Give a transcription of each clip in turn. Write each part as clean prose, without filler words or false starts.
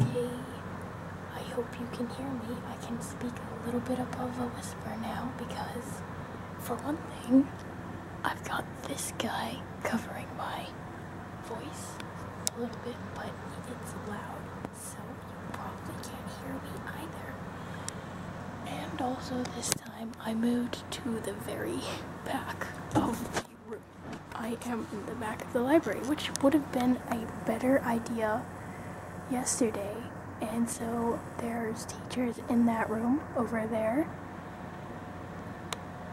Okay, I hope you can hear me. I can speak a little bit above a whisper now because, for one thing, I've got this guy covering my voice a little bit, but it's loud, so you probably can't hear me either. And also this time I moved to the very back of the room. I am in the back of the library, which would have been a better idea yesterday. And so there's teachers in that room over there.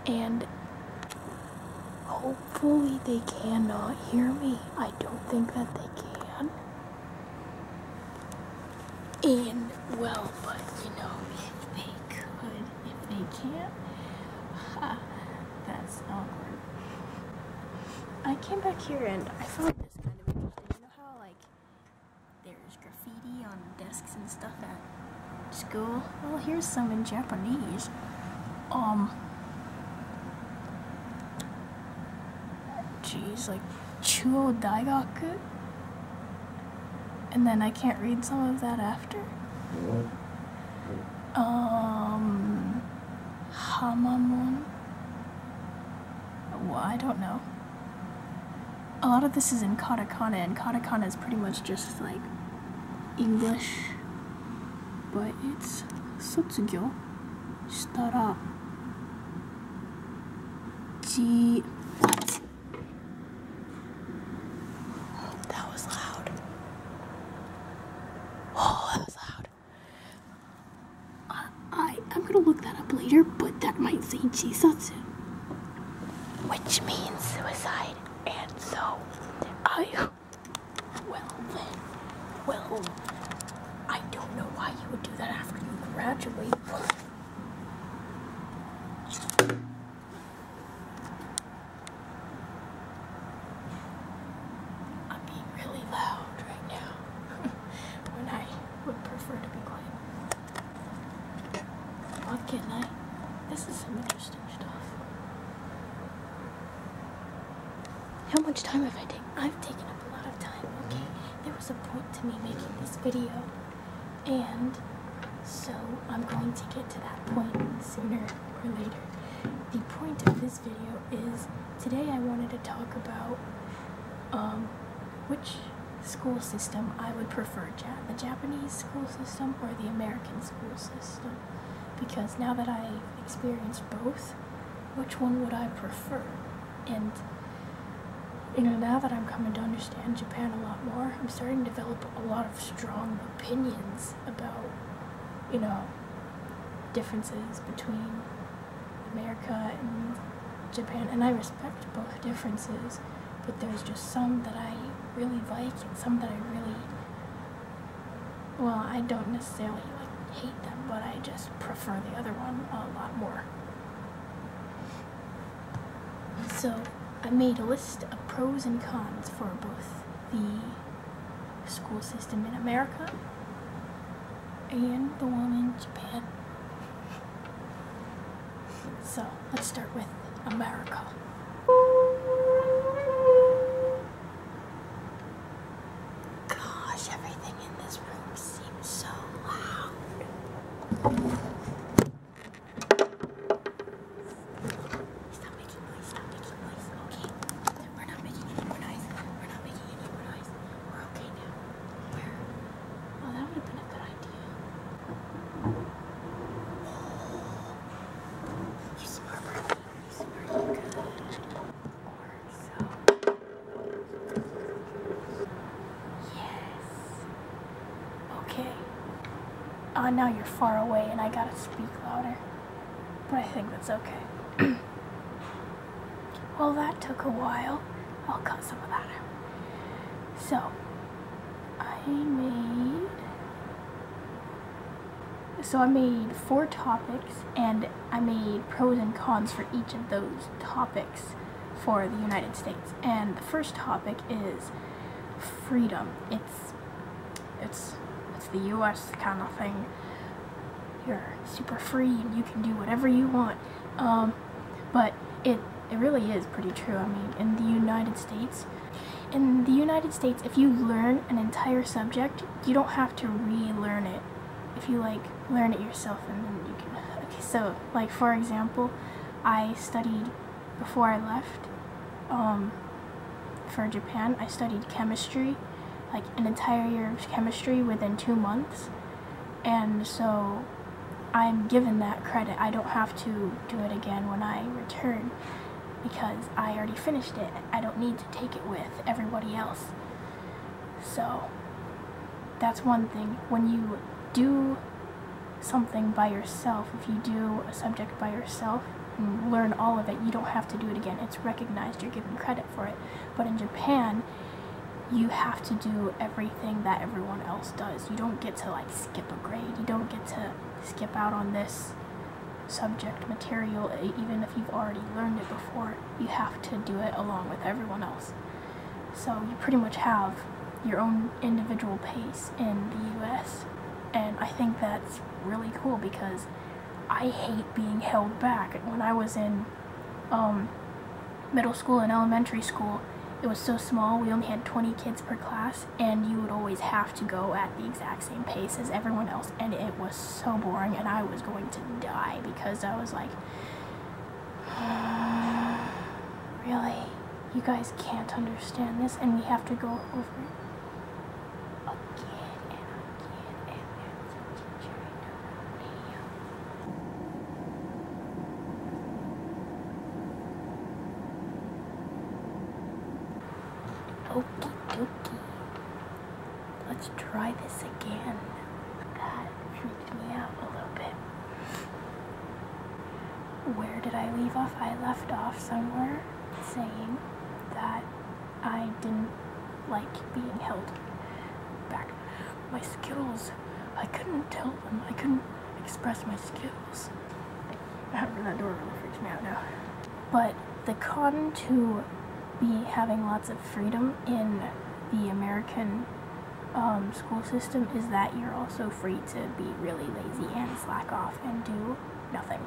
And hopefully they cannot hear me. I don't think that they can. And, well, but you know, if they could, if they can't, that's awkward. I came back here and I found this kind of interesting. You know how, like, there's graffiti on desks and stuff at school? Well, here's some in Japanese. Geez, like, Chuo Daigaku? And then I can't read some of that after. Hamamon? Well, I don't know. A lot of this is in katakana, and katakana is pretty much just like English, but it's Sotsugyou shitara ji. What? That was loud. Oh, that was loud. I'm gonna look that up later, but that might say jisatsu, which means suicide. And so, well, I don't know why you would do that after you graduate, but I'm being really loud right now, when I would prefer to be quiet. What can I? This is some interesting stuff. How much time have I taken? I've taken up a lot of time, okay? There was a point to me making this video, and so I'm going to get to that point sooner or later. The point of this video is, today I wanted to talk about which school system I would prefer, the Japanese school system or the American school system, because now that I've experienced both, which one would I prefer? And you know, now that I'm coming to understand Japan a lot more, I'm starting to develop a lot of strong opinions about, you know, differences between America and Japan. And I respect both differences, but there's just some that I really like and some that I really, well, I don't necessarily like hate them, but I just prefer the other one a lot more. So I made a list of pros and cons for both the school system in America and the one in Japan. So let's start with America. Gosh, everything in this room seems so loud. Now you're far away and I gotta speak louder, but I think that's okay. Well, that took a while. I'll cut some of that out. So, I made 4 topics, and I made pros and cons for each of those topics for the United States. And the first topic is freedom. It's the U.S. kind of thing. You're super free and you can do whatever you want. But it really is pretty true. I mean, in the United States, in the United States, if you learn an entire subject, you don't have to relearn it. If you like learn it yourself, and then you can. Okay, so like for example, I studied before I left for Japan. I studied chemistry, like an entire year of chemistry within 2 months, and so I'm given that credit. I don't have to do it again when I return because I already finished it. I don't need to take it with everybody else. So that's one thing. When you do something by yourself, if you do a subject by yourself and learn all of it, you don't have to do it again. It's recognized, you're given credit for it. But in Japan, you have to do everything that everyone else does. You don't get to like skip a grade. You don't get to skip out on this subject material even if you've already learned it before. You have to do it along with everyone else. So you pretty much have your own individual pace in the US, and I think that's really cool because I hate being held back. When I was in middle school and elementary school, it was so small, we only had 20 kids per class, and you would always have to go at the exact same pace as everyone else, and it was so boring, and I was going to die because I was like, really? You guys can't understand this, and we have to go over it again and again, and there's a teacher in the room. Okie dokie. Let's try this again. That freaked me out a little bit. Where did I leave off? I left off somewhere saying that I didn't like being held back. My skills, I couldn't tell them. I couldn't express my skills. That door really freaks me out now. But the con to be having lots of freedom in the American school system is that you're also free to be really lazy and slack off and do nothing.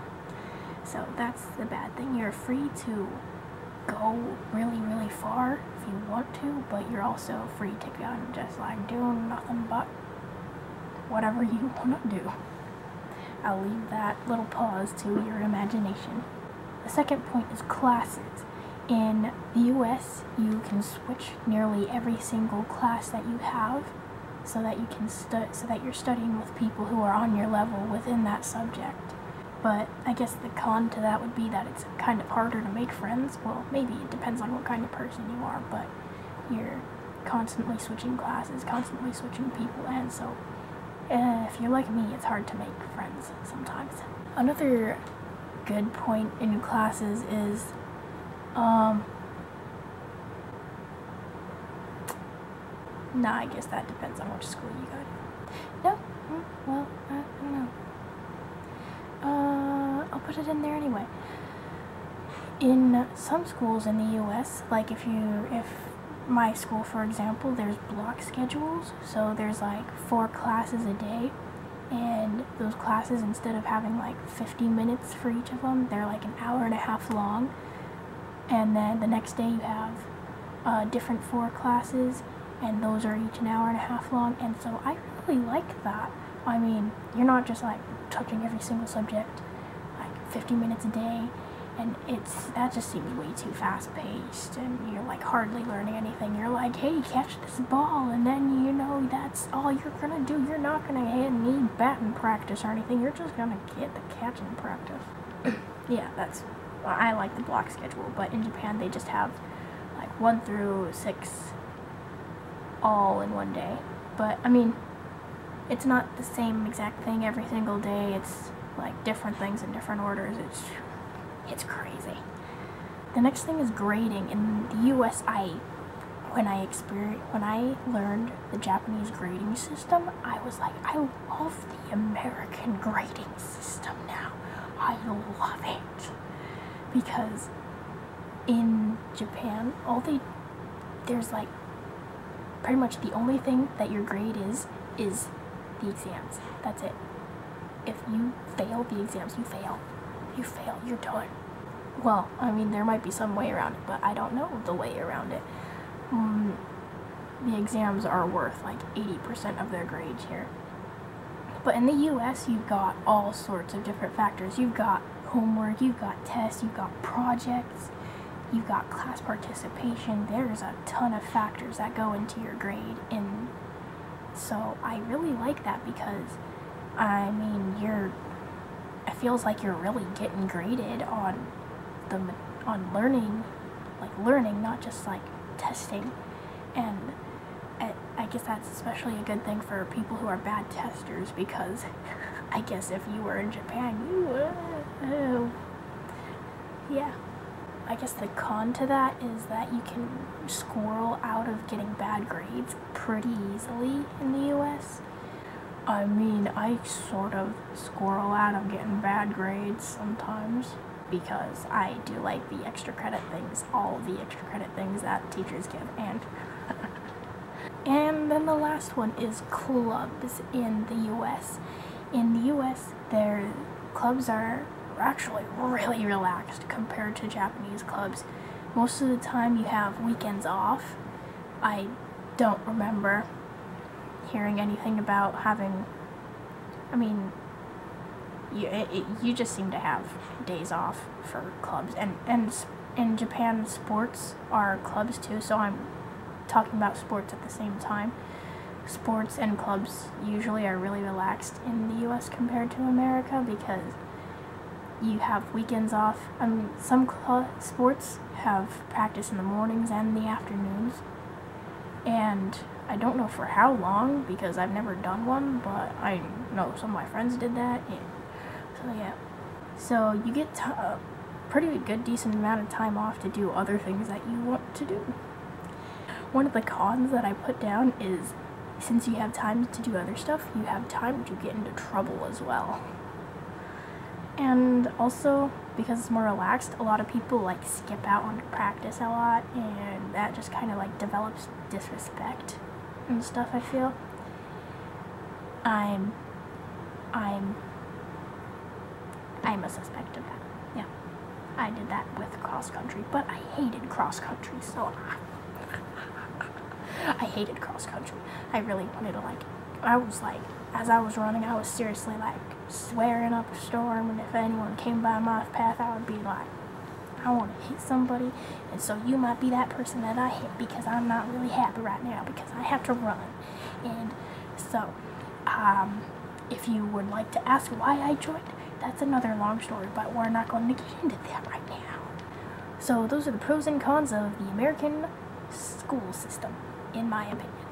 So that's the bad thing. You're free to go really, really far if you want to, but you're also free to go and just like do nothing but whatever you want to do. I'll leave that little pause to your imagination. The second point is classes. In the US, you can switch nearly every single class that you have so that you can so that you're studying with people who are on your level within that subject. But I guess the con to that would be that it's kind of harder to make friends. Well, maybe it depends on what kind of person you are, but you're constantly switching classes, constantly switching people, and so if you're like me, it's hard to make friends sometimes. Another good point in classes is I guess that depends on which school you go to. No? Well, I don't know. I'll put it in there anyway. In some schools in the US, like if my school, for example, there's block schedules, so there's like 4 classes a day, and those classes, instead of having like 50 minutes for each of them, they're like an hour and a half long, and then the next day you have different 4 classes, and those are each an hour and a half long, and so I really like that. I mean, you're not just like touching every single subject like 50 minutes a day, and that just seems way too fast-paced, and you're like hardly learning anything. You're like, hey, catch this ball, and then you know that's all you're gonna do. You're not gonna need batting practice or anything. You're just gonna get the catching practice. Yeah, I like the block schedule, but in Japan they just have like 1 through 6 all in one day. But I mean, it's not the same exact thing every single day. It's like different things in different orders. It's crazy. The next thing is grading. In the US, when I learned the Japanese grading system, I was like, I love the American grading system now. I love it. Because in Japan, there's like pretty much the only thing that your grade is the exams. That's it. If you fail the exams, you fail. You fail, you're done. Well, I mean, there might be some way around it, but I don't know the way around it. the exams are worth like 80% of their grades here. But in the US, you've got all sorts of different factors. You've got homework, you've got tests, you've got projects, you've got class participation. There's a ton of factors that go into your grade, and so I really like that because, I mean, it feels like you're really getting graded on learning, not just like testing. And I guess that's especially a good thing for people who are bad testers, because I guess if you were in Japan, you would, yeah. I guess the con to that is that you can squirrel out of getting bad grades pretty easily in the US. I mean, I sort of squirrel out of getting bad grades sometimes because I do like the extra credit things, all the extra credit things that teachers give, and then the last one is clubs in the US. In the US, their clubs are actually really relaxed compared to Japanese clubs. Most of the time you have weekends off. I don't remember hearing anything about having, I mean, you just seem to have days off for clubs, and in Japan sports are clubs too, so I'm talking about sports at the same time. Sports and clubs usually are really relaxed in the US compared to America because you have weekends off. Some sports have practice in the mornings and the afternoons, and I don't know for how long because I've never done one, but I know some of my friends did that, and so yeah. So you get a pretty good, decent amount of time off to do other things that you want to do. One of the cons that I put down is, since you have time to do other stuff, you have time to get into trouble as well. And also, because it's more relaxed, a lot of people like skip out on practice a lot, and that just kind of like develops disrespect and stuff, I feel. I'm a suspect of that. Yeah. I did that with cross country, but I hated cross country, so I hated cross country. I really wanted to I was like, as I was running, I was seriously like swearing up a storm, and if anyone came by my path, I would be like, I want to hit somebody, and so you might be that person that I hit because I'm not really happy right now because I have to run. And so, if you would like to ask why I joined, that's another long story, but we're not going to get into that right now. So those are the pros and cons of the American school system, in my opinion.